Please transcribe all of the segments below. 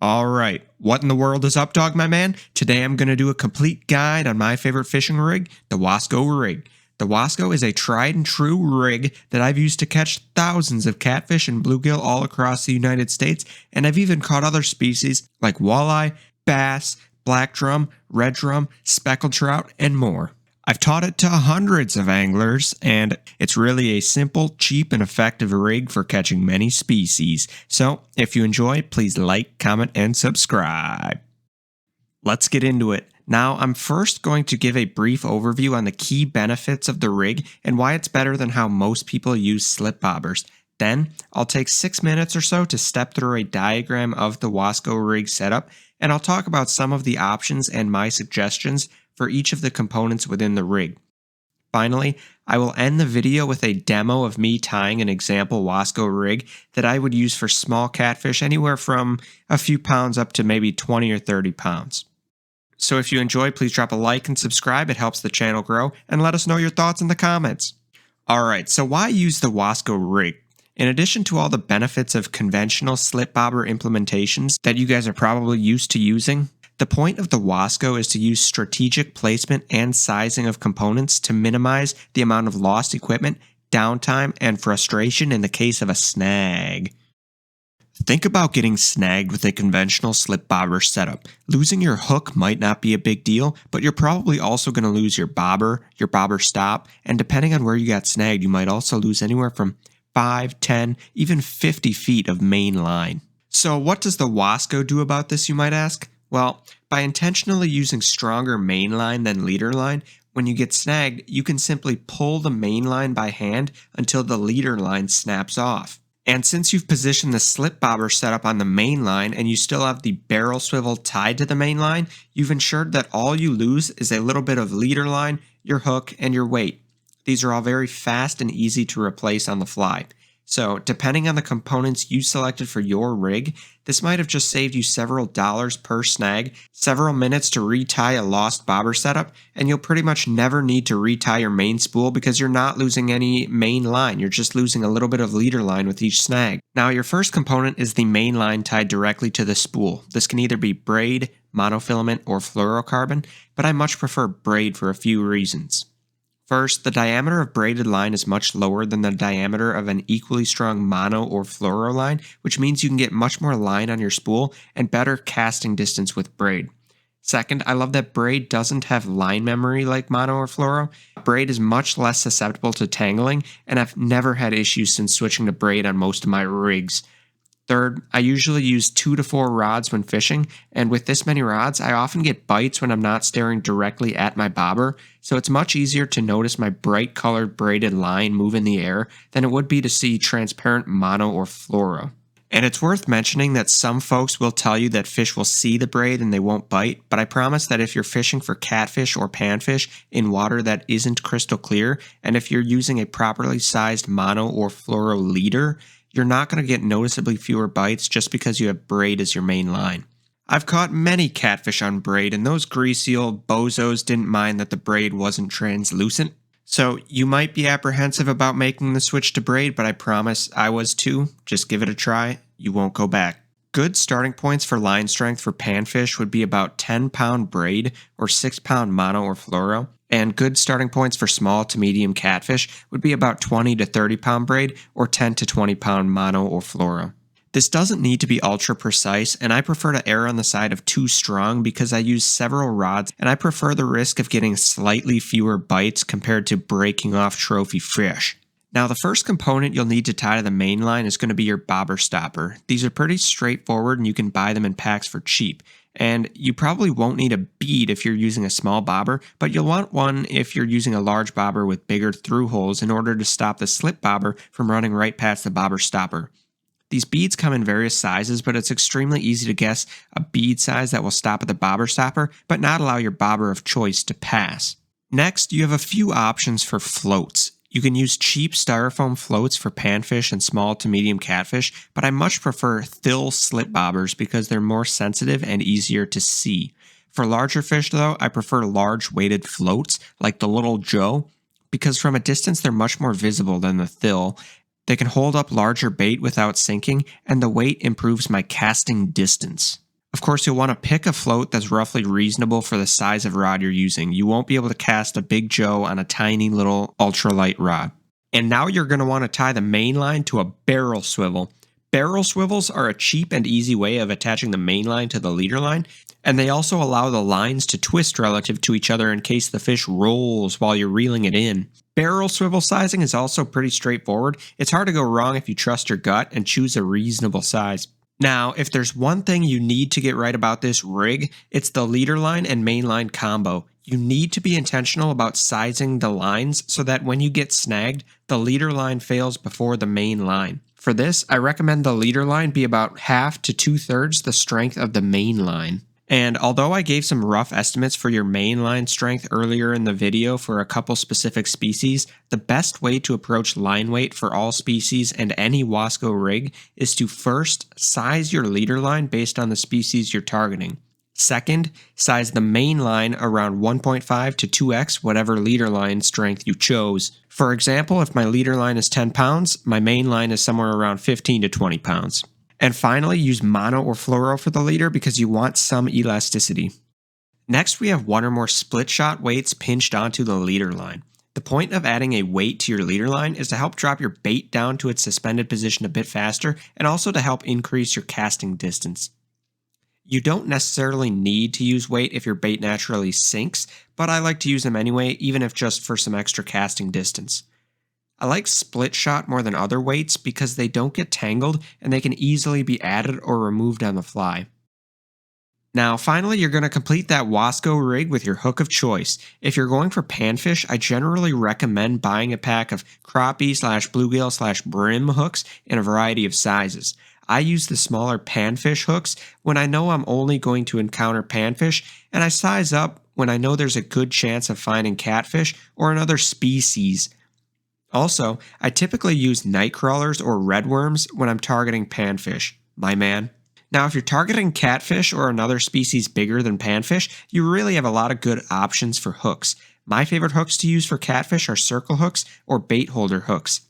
Alright, what in the world is up, dog, my man? Today I'm going to do a complete guide on my favorite fishing rig, the Wasko Rig. The Wasko is a tried and true rig that I've used to catch thousands of catfish and bluegill all across the United States, and I've even caught other species like walleye, bass, black drum, red drum, speckled trout, and more. I've taught it to hundreds of anglers, and it's really a simple, cheap, and effective rig for catching many species. So, if you enjoy, please like, comment, and subscribe. Let's get into it. Now, I'm first going to give a brief overview on the key benefits of the rig and why it's better than how most people use slip bobbers. Then, I'll take 6 minutes or so to step through a diagram of the Wasko Rig setup, and I'll talk about some of the options and my suggestions for each of the components within the rig. Finally, I will end the video with a demo of me tying an example Wasko rig that I would use for small catfish anywhere from a few pounds up to maybe 20 or 30 pounds. So if you enjoy, please drop a like and subscribe. It helps the channel grow, and let us know your thoughts in the comments. Alright, so why use the Wasko rig? In addition to all the benefits of conventional slip bobber implementations that you guys are probably used to using, the point of the Wasko is to use strategic placement and sizing of components to minimize the amount of lost equipment, downtime, and frustration in the case of a snag. Think about getting snagged with a conventional slip bobber setup. Losing your hook might not be a big deal, but you're probably also going to lose your bobber stop, and depending on where you got snagged, you might also lose anywhere from 5, 10, even 50 feet of main line. So what does the Wasko do about this, you might ask? Well, by intentionally using stronger main line than leader line, when you get snagged, you can simply pull the main line by hand until the leader line snaps off. And since you've positioned the slip bobber setup on the main line and you still have the barrel swivel tied to the main line, you've ensured that all you lose is a little bit of leader line, your hook, and your weight. These are all very fast and easy to replace on the fly. So, depending on the components you selected for your rig, this might have just saved you several dollars per snag, several minutes to retie a lost bobber setup, and you'll pretty much never need to retie your main spool because you're not losing any main line, you're just losing a little bit of leader line with each snag. Now, your first component is the main line tied directly to the spool. This can either be braid, monofilament, or fluorocarbon, but I much prefer braid for a few reasons. First, the diameter of braided line is much lower than the diameter of an equally strong mono or fluoro line, which means you can get much more line on your spool and better casting distance with braid. Second, I love that braid doesn't have line memory like mono or fluoro. Braid is much less susceptible to tangling, and I've never had issues since switching to braid on most of my rigs. Third, I usually use 2 to 4 rods when fishing, and with this many rods, I often get bites when I'm not staring directly at my bobber, so it's much easier to notice my bright colored braided line move in the air than it would be to see transparent mono or fluoro. And it's worth mentioning that some folks will tell you that fish will see the braid and they won't bite, but I promise that if you're fishing for catfish or panfish in water that isn't crystal clear, and if you're using a properly sized mono or fluoro leader, you're not going to get noticeably fewer bites just because you have braid as your main line. I've caught many catfish on braid, and those greasy old bozos didn't mind that the braid wasn't translucent. So you might be apprehensive about making the switch to braid, but I promise I was too. Just give it a try. You won't go back. Good starting points for line strength for panfish would be about 10-pound braid or 6-pound mono or fluoro. And good starting points for small to medium catfish would be about 20 to 30 pound braid or 10 to 20 pound mono or fluoro. This doesn't need to be ultra precise, and I prefer to err on the side of too strong because I use several rods and I prefer the risk of getting slightly fewer bites compared to breaking off trophy fish. Now, the first component you'll need to tie to the main line is going to be your bobber stopper. These are pretty straightforward and you can buy them in packs for cheap. And you probably won't need a bead if you're using a small bobber, but you'll want one if you're using a large bobber with bigger through holes in order to stop the slip bobber from running right past the bobber stopper. These beads come in various sizes, but it's extremely easy to guess a bead size that will stop at the bobber stopper, but not allow your bobber of choice to pass. Next, you have a few options for floats. You can use cheap styrofoam floats for panfish and small to medium catfish, but I much prefer thill slip bobbers because they're more sensitive and easier to see. For larger fish though, I prefer large weighted floats like the Little Joe because from a distance they're much more visible than the thill. They can hold up larger bait without sinking, and the weight improves my casting distance. Of course, you'll want to pick a float that's roughly reasonable for the size of rod you're using. You won't be able to cast a Big Joe on a tiny little ultralight rod. And now you're going to want to tie the main line to a barrel swivel. Barrel swivels are a cheap and easy way of attaching the main line to the leader line, and they also allow the lines to twist relative to each other in case the fish rolls while you're reeling it in. Barrel swivel sizing is also pretty straightforward. It's hard to go wrong if you trust your gut and choose a reasonable size. Now, if there's one thing you need to get right about this rig, it's the leader line and main line combo. You need to be intentional about sizing the lines so that when you get snagged, the leader line fails before the main line. For this, I recommend the leader line be about half to 2/3 the strength of the main line. And although I gave some rough estimates for your main line strength earlier in the video for a couple specific species, the best way to approach line weight for all species and any Wasko rig is to first size your leader line based on the species you're targeting. Second, size the main line around 1.5 to 2x whatever leader line strength you chose. For example, if my leader line is 10 pounds, my main line is somewhere around 15 to 20 pounds. And finally, use mono or fluoro for the leader because you want some elasticity. Next, we have one or more split shot weights pinched onto the leader line. The point of adding a weight to your leader line is to help drop your bait down to its suspended position a bit faster and also to help increase your casting distance. You don't necessarily need to use weight if your bait naturally sinks, but I like to use them anyway, even if just for some extra casting distance. I like split shot more than other weights because they don't get tangled and they can easily be added or removed on the fly. Now finally, you're going to complete that Wasko rig with your hook of choice. If you're going for panfish, I generally recommend buying a pack of crappie/bluegill/brim hooks in a variety of sizes. I use the smaller panfish hooks when I know I'm only going to encounter panfish, and I size up when I know there's a good chance of finding catfish or another species. Also, I typically use night crawlers or redworms when I'm targeting panfish. My man. Now, if you're targeting catfish or another species bigger than panfish, you really have a lot of good options for hooks. My favorite hooks to use for catfish are circle hooks or bait holder hooks.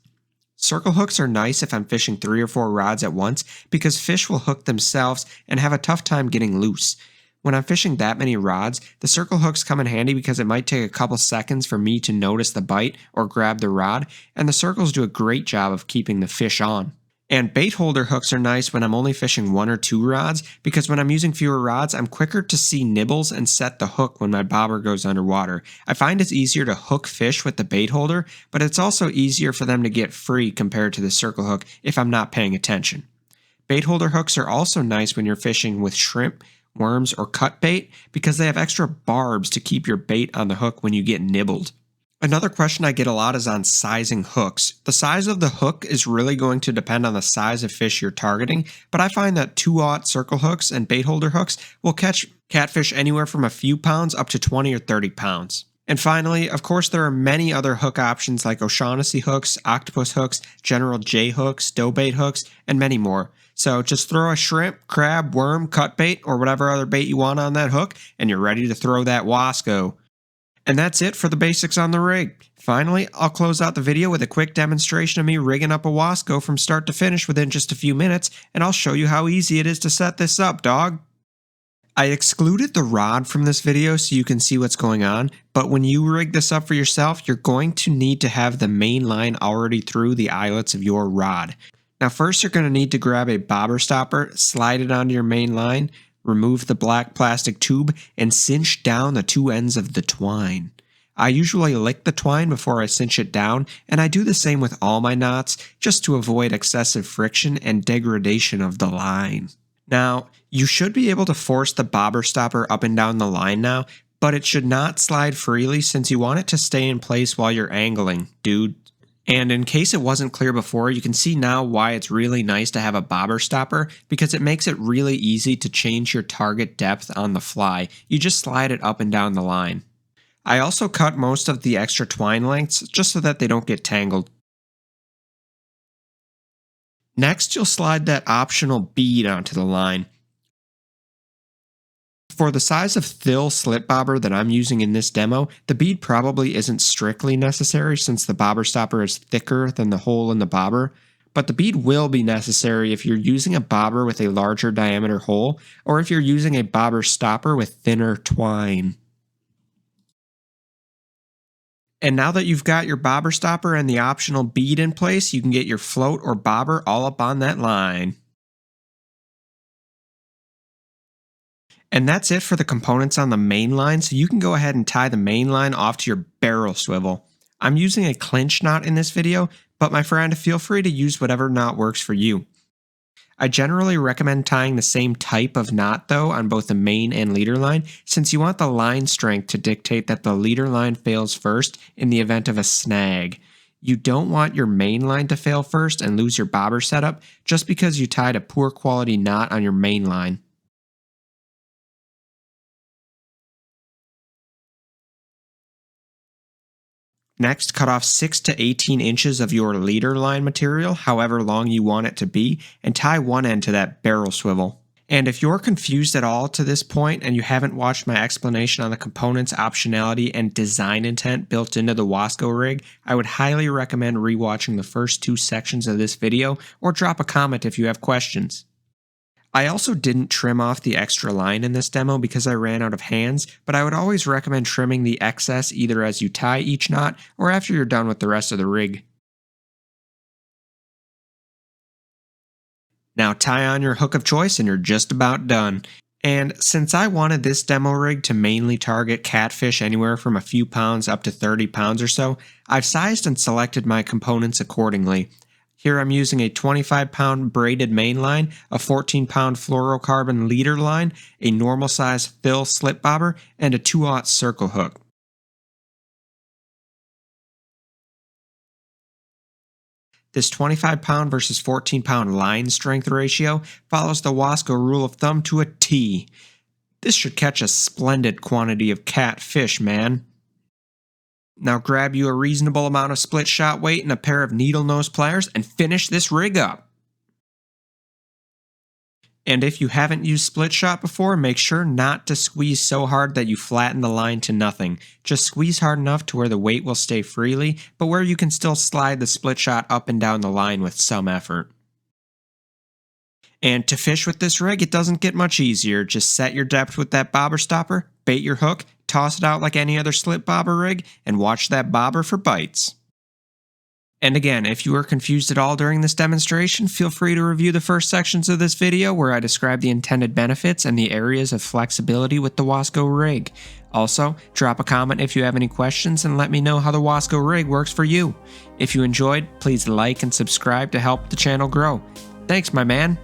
Circle hooks are nice if I'm fishing 3 or 4 rods at once because fish will hook themselves and have a tough time getting loose. When I'm fishing that many rods, the circle hooks come in handy because it might take a couple seconds for me to notice the bite or grab the rod, and the circles do a great job of keeping the fish on. And bait holder hooks are nice when I'm only fishing 1 or 2 rods because when I'm using fewer rods, I'm quicker to see nibbles and set the hook when my bobber goes underwater. I find it's easier to hook fish with the bait holder, but it's also easier for them to get free compared to the circle hook if I'm not paying attention. Bait holder hooks are also nice when you're fishing with shrimp, worms, or cut bait because they have extra barbs to keep your bait on the hook when you get nibbled. Another question I get a lot is on sizing hooks. The size of the hook is really going to depend on the size of fish you're targeting, but I find that 2/0 circle hooks and bait holder hooks will catch catfish anywhere from a few pounds up to 20 or 30 pounds. And finally, of course, there are many other hook options like O'Shaughnessy hooks, octopus hooks, General J hooks, doughbait hooks, and many more. So just throw a shrimp, crab, worm, cut bait, or whatever other bait you want on that hook, and you're ready to throw that Wasko. And that's it for the basics on the rig. Finally, I'll close out the video with a quick demonstration of me rigging up a Wasko from start to finish within just a few minutes, and I'll show you how easy it is to set this up, dog. I excluded the rod from this video so you can see what's going on, but when you rig this up for yourself, you're going to need to have the main line already through the eyelets of your rod. Now first you're going to need to grab a bobber stopper, slide it onto your main line, remove the black plastic tube, and cinch down the 2 ends of the twine. I usually lick the twine before I cinch it down, and I do the same with all my knots just to avoid excessive friction and degradation of the line. Now, you should be able to force the bobber stopper up and down the line now, but it should not slide freely since you want it to stay in place while you're angling, dude. And in case it wasn't clear before, you can see now why it's really nice to have a bobber stopper because it makes it really easy to change your target depth on the fly. You just slide it up and down the line. I also cut most of the extra twine lengths just so that they don't get tangled. Next, you'll slide that optional bead onto the line. For the size of thill slip bobber that I'm using in this demo, the bead probably isn't strictly necessary since the bobber stopper is thicker than the hole in the bobber, but the bead will be necessary if you're using a bobber with a larger diameter hole or if you're using a bobber stopper with thinner twine. And now that you've got your bobber stopper and the optional bead in place, you can get your float or bobber all up on that line. And that's it for the components on the main line, so you can go ahead and tie the main line off to your barrel swivel. I'm using a clinch knot in this video, but my friend, feel free to use whatever knot works for you. I generally recommend tying the same type of knot though on both the main and leader line, since you want the line strength to dictate that the leader line fails first in the event of a snag. You don't want your main line to fail first and lose your bobber setup just because you tied a poor quality knot on your main line. Next, cut off 6 to 18 inches of your leader line material, however long you want it to be, and tie one end to that barrel swivel. And if you're confused at all to this point and you haven't watched my explanation on the components, optionality, and design intent built into the Wasko rig, I would highly recommend rewatching the first 2 sections of this video or drop a comment if you have questions. I also didn't trim off the extra line in this demo because I ran out of hands, but I would always recommend trimming the excess either as you tie each knot or after you're done with the rest of the rig. Now tie on your hook of choice and you're just about done. And since I wanted this demo rig to mainly target catfish anywhere from a few pounds up to 30 pounds or so, I've sized and selected my components accordingly. Here I'm using a 25-pound braided main line, a 14-pound fluorocarbon leader line, a normal size fill slip bobber, and a 2/0 circle hook. This 25-pound versus 14-pound line strength ratio follows the Wasko rule of thumb to a T. This should catch a splendid quantity of catfish, man. Now grab you a reasonable amount of split shot weight and a pair of needle nose pliers and finish this rig up. And if you haven't used split shot before, make sure not to squeeze so hard that you flatten the line to nothing. Just squeeze hard enough to where the weight will stay freely, but where you can still slide the split shot up and down the line with some effort. And to fish with this rig, it doesn't get much easier. Just set your depth with that bobber stopper, bait your hook, toss it out like any other slip bobber rig, and watch that bobber for bites. And again, if you were confused at all during this demonstration, feel free to review the first sections of this video where I describe the intended benefits and the areas of flexibility with the Wasko rig. Also, drop a comment if you have any questions and let me know how the Wasko rig works for you. If you enjoyed, please like and subscribe to help the channel grow. Thanks, my man.